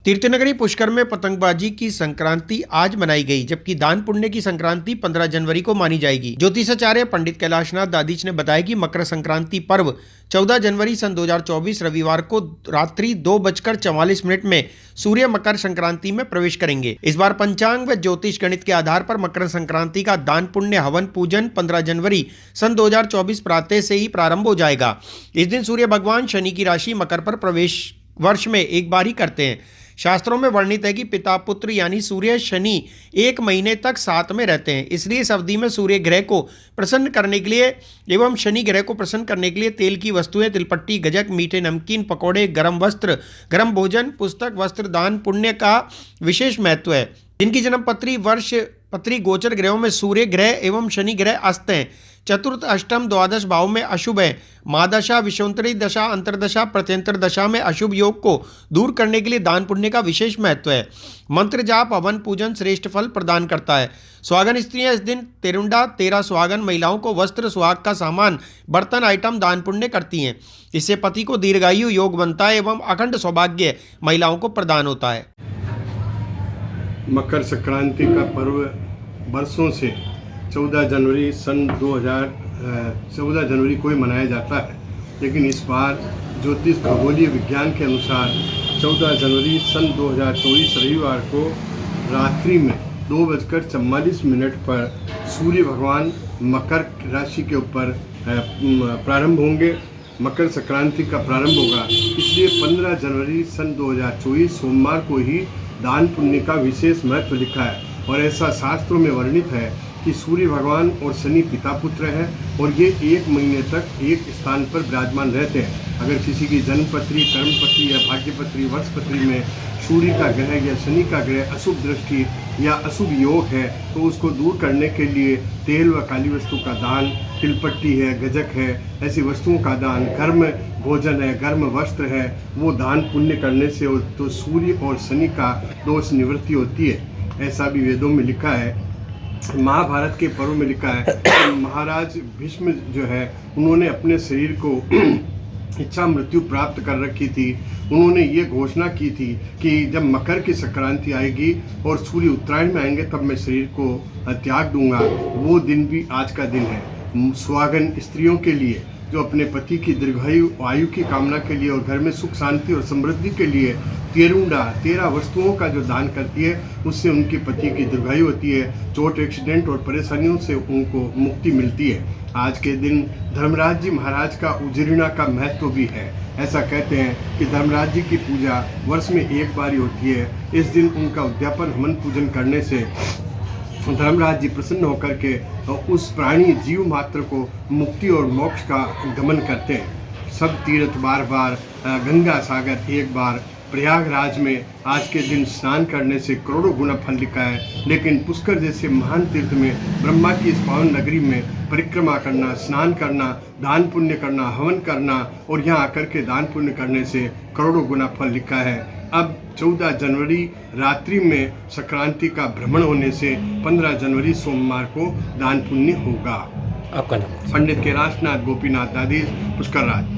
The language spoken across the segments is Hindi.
तीर्थनगरी पुष्कर में पतंगबाजी की संक्रांति आज मनाई गई, जबकि दान पुण्य की संक्रांति 15 जनवरी को मानी जाएगी। ज्योतिषाचार्य पंडित कैलाशनाथ दादीच ने बताया कि मकर संक्रांति पर्व 14 जनवरी सन 2024 रविवार को रात्रि 2:44 में सूर्य मकर संक्रांति में प्रवेश करेंगे। इस बार पंचांग व ज्योतिष गणित के आधार पर मकर संक्रांति का दान पुण्य हवन पूजन 15 जनवरी सन 2024 प्रातः से ही प्रारंभ हो जाएगा। इस दिन सूर्य भगवान शनि की राशि मकर पर प्रवेश वर्ष में एक बार ही करते हैं। शास्त्रों में वर्णित है कि पिता पुत्र यानी सूर्य शनि 1 महीने तक साथ में रहते हैं, इसलिए इस अवधि में सूर्य ग्रह को प्रसन्न करने के लिए एवं शनि ग्रह को प्रसन्न करने के लिए तेल की वस्तुएं, तिलपट्टी, गजक, मीठे नमकीन, पकौड़े, गर्म वस्त्र, गर्म भोजन, पुस्तक, वस्त्र दान पुण्य का विशेष महत्व है। जिनकी जन्म पत्री वर्ष पत्री गोचर ग्रहों में सूर्य ग्रह एवं शनि ग्रह अस्त हैं, चतुर्थ अष्टम द्वादश भाव में अशुभ है, महादशा, विषोत्तरी दशा, अंतरदशा, प्रत्यंतर दशा में अशुभ योग को दूर करने के लिए दान पुण्य का विशेष महत्व है। मंत्र जाप, हवन पूजन श्रेष्ठ फल प्रदान करता है। सुहागन स्त्रियां इस दिन तेरुंडा 13 सुहागन महिलाओं को वस्त्र, सुहाग का सामान, बर्तन आइटम दान पुण्य करती हैं। इससे पति को दीर्घायु योग बनता है एवं अखंड सौभाग्य महिलाओं को प्रदान होता है। मकर संक्रांति का पर्व बरसों से 14 जनवरी सन 14 जनवरी को ही मनाया जाता है, लेकिन इस बार ज्योतिष खगोलीय विज्ञान के अनुसार 14 जनवरी सन 2024 रविवार को रात्रि में 2:44 पर सूर्य भगवान मकर राशि के ऊपर प्रारंभ होंगे। मकर संक्रांति का प्रारंभ होगा, इसलिए 15 जनवरी सन 2024 सोमवार को ही दान पुण्य का विशेष महत्व लिखा है। और ऐसा शास्त्रों में वर्णित है कि सूर्य भगवान और शनि पिता पुत्र हैं और ये 1 महीने तक एक स्थान पर विराजमान रहते हैं। अगर किसी की जन्मपत्री, कर्मपत्री या भाग्यपत्री, वर्षपत्री में सूर्य का ग्रह या शनि का ग्रह अशुभ दृष्टि या अशुभ योग है तो उसको दूर करने के लिए तेल व काली वस्तु का दान, तिलपट्टी है, गजक है, ऐसी वस्तुओं का दान, गर्म भोजन है, गर्म वस्त्र है, वो दान पुण्य करने से तो सूर्य और शनि का दोष निवृत्ति होती है। ऐसा भी वेदों में लिखा है। महाभारत के पर्व में लिखा है कि महाराज भीष्म जो है उन्होंने अपने शरीर को इच्छा मृत्यु प्राप्त कर रखी थी। उन्होंने ये घोषणा की थी कि जब मकर की संक्रांति आएगी और सूर्य उत्तरायण में आएंगे तब मैं शरीर को त्याग दूंगा। वो दिन भी आज का दिन है। सुहागन स्त्रियों के लिए जो अपने पति की दीर्घायु आयु की कामना के लिए और घर में सुख शांति और समृद्धि के लिए 13 वस्तुओं का जो दान करती है, उससे उनके पति की दीर्घायु होती है, चोट, एक्सीडेंट और परेशानियों से उनको मुक्ति मिलती है। आज के दिन धर्मराज जी महाराज का उजरिणा का महत्व भी है। ऐसा कहते हैं कि धर्मराज जी की पूजा वर्ष में एक बार ही होती है। इस दिन उनका उद्यापन, हवन पूजन करने से धर्मराज जी प्रसन्न होकर के उस प्राणी जीव मात्र को मुक्ति और मोक्ष का गमन करते हैं। सब तीर्थ बार बार, गंगा सागर एक बार, प्रयागराज में आज के दिन स्नान करने से करोड़ों गुना फल लिखा है। लेकिन पुष्कर जैसे महान तीर्थ में, ब्रह्मा की इस पावन नगरी में परिक्रमा करना, स्नान करना, दान पुण्य करना, हवन करना और यहाँ आकर के दान पुण्य करने से करोड़ों गुना फल लिखा है। अब 14 जनवरी रात्रि में संक्रांति का भ्रमण होने से 15 जनवरी सोमवार को दान पुण्य होगा। आपका नाम? पंडित कैलाशनाथ गोपीनाथ दादी, पुष्कर राज।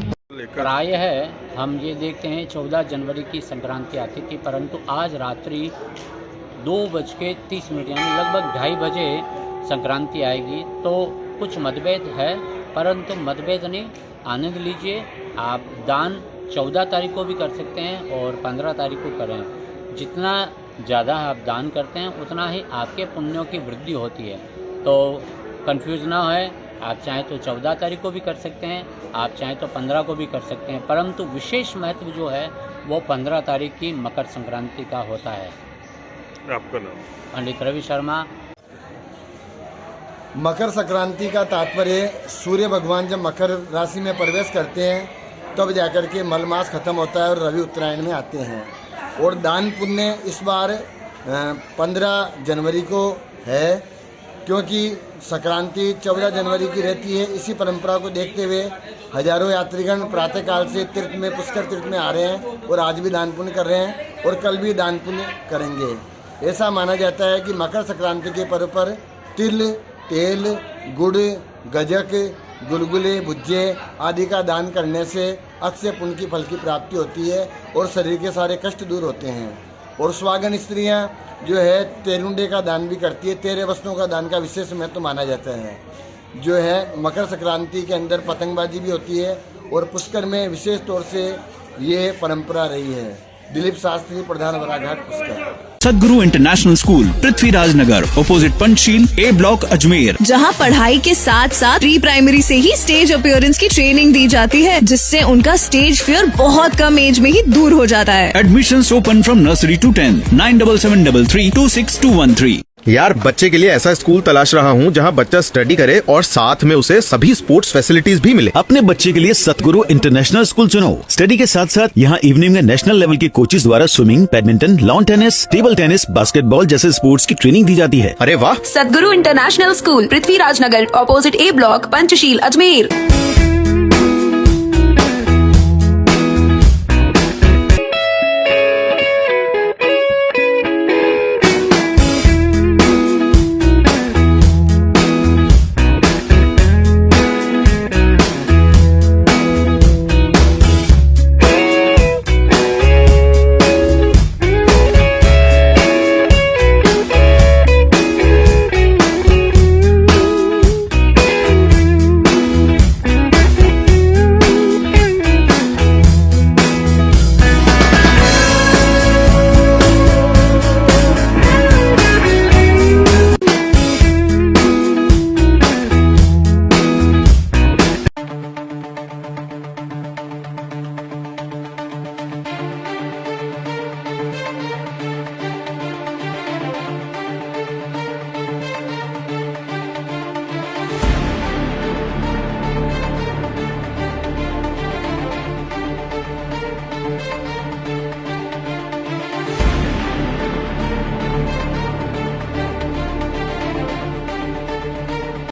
प्रायः हम ये देखते हैं 14 जनवरी की संक्रांति आती थी, परंतु आज रात्रि 2:30 यानी लगभग 2:30 बजे संक्रांति आएगी। तो कुछ मतभेद है, परंतु मतभेद नहीं, आनंद लीजिए। आप दान 14 तारीख को भी कर सकते हैं और 15 तारीख को करें। जितना ज़्यादा आप दान करते हैं उतना ही आपके पुण्यों की वृद्धि होती है। तो कंफ्यूज ना होए, आप चाहें तो 14 तारीख को भी कर सकते हैं, आप चाहें तो 15 को भी कर सकते हैं, परंतु विशेष महत्व जो है वो 15 तारीख की मकर संक्रांति का होता है। आपका नाम? पंडित रवि शर्मा। मकर संक्रांति का तात्पर्य सूर्य भगवान जब मकर राशि में प्रवेश करते हैं तब जाकर के मल मास खत्म होता है और रवि उत्तरायण में आते हैं। और दान पुण्य इस बार 15 जनवरी को है, क्योंकि संक्रांति 14 जनवरी की रहती है। इसी परंपरा को देखते हुए हजारों यात्रीगण प्रातःकाल से तीर्थ में, पुष्कर तीर्थ में आ रहे हैं और आज भी दान पुण्य कर रहे हैं और कल भी दान पुण्य करेंगे। ऐसा माना जाता है कि मकर संक्रांति के पर्व पर तिल, तेल, गुड़, गजक, गुलगुले, भुज्जे आदि का दान करने से अक्षय पुण्य की फल की प्राप्ति होती है और शरीर के सारे कष्ट दूर होते हैं। और सुहागन स्त्रियां जो है तेरुंडे का दान भी करती है। 13 वस्तुओं का दान का विशेष महत्व माना जाता है। जो है मकर संक्रांति के अंदर पतंगबाजी भी होती है और पुष्कर में विशेष तौर से ये परंपरा रही है। दिलीप शास्त्री, प्रधान वराघाट, पुष्कर। सदगुरु इंटरनेशनल स्कूल, पृथ्वीराज नगर, ऑपोजिट पंचशील, ए ब्लॉक, अजमेर। जहां पढ़ाई के साथ साथ प्री प्राइमरी से ही स्टेज अपीयरेंस की ट्रेनिंग दी जाती है, जिससे उनका स्टेज फियर बहुत कम एज में ही दूर हो जाता है। Admissions open from nursery to 10, 9773326213। यार, बच्चे के लिए ऐसा स्कूल तलाश रहा हूँ जहाँ बच्चा स्टडी करे और साथ में उसे सभी स्पोर्ट्स फैसिलिटीज भी मिले। अपने बच्चे के लिए सतगुरु इंटरनेशनल स्कूल चुनो। स्टडी के साथ साथ यहाँ इवनिंग में नेशनल लेवल के कोचेज द्वारा swimming, badminton, lawn tennis, table tennis, basketball जैसे स्पोर्ट्स की ट्रेनिंग दी जाती है। अरे वाह! सदगुरु इंटरनेशनल स्कूल, पृथ्वीराज नगर, ऑपोजिट ए ब्लॉक, पंचशील, अजमेर।